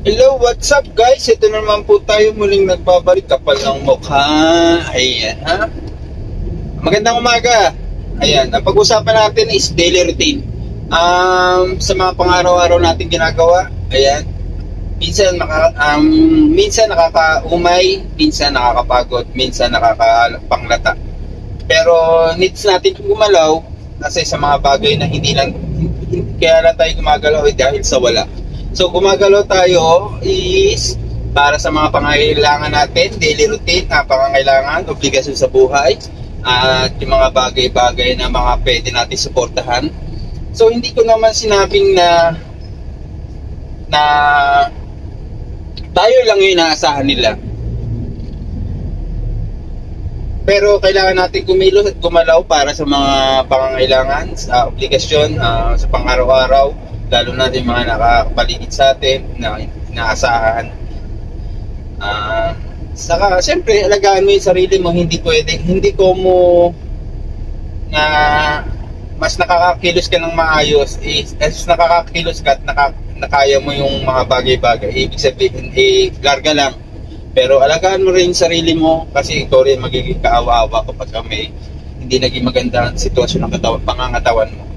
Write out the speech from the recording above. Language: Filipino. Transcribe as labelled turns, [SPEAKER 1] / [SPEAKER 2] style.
[SPEAKER 1] Hello, what's up guys? Ito naman po tayo muling nagbabalik, kapal ng mukha. Ayan, ha? Magandang umaga. Ayan, ang pag-usapan natin is daily routine. Sa mga pang-araw-araw natin ginagawa, ayan, minsan nakakaumay, minsan nakakapagod, minsan nakakapanglata. Pero needs natin gumalaw kasi sa mga bagay na hindi lang, kaya lang tayo gumagalaw dahil sa wala. So gumagalaw tayo is para sa mga pangangailangan natin, daily routine na pangangailangan, obligasyon sa buhay, at yung mga bagay-bagay na mga pwede natin suportahan. So hindi ko naman sinabing na tayo lang yung inaasahan nila. Pero kailangan natin kumilos at gumalaw para sa mga pangangailangan, sa obligasyon, sa pang-araw-araw, lalo na yung mga nakapaligid sa atin, na inaasahan. Saka, siyempre, alagaan mo yung sarili mo, hindi pwede, hindi ko mo na mas nakakakilos ka ng maayos, as nakakakilos ka at nakaya mo yung mga bagay-bagay, ibig sabihin, larga lang. Pero alagaan mo rin yung sarili mo kasi ikaw rin magiging kaawa-awa kapag may hindi naging maganda ang sitwasyon ng pangangatawan mo.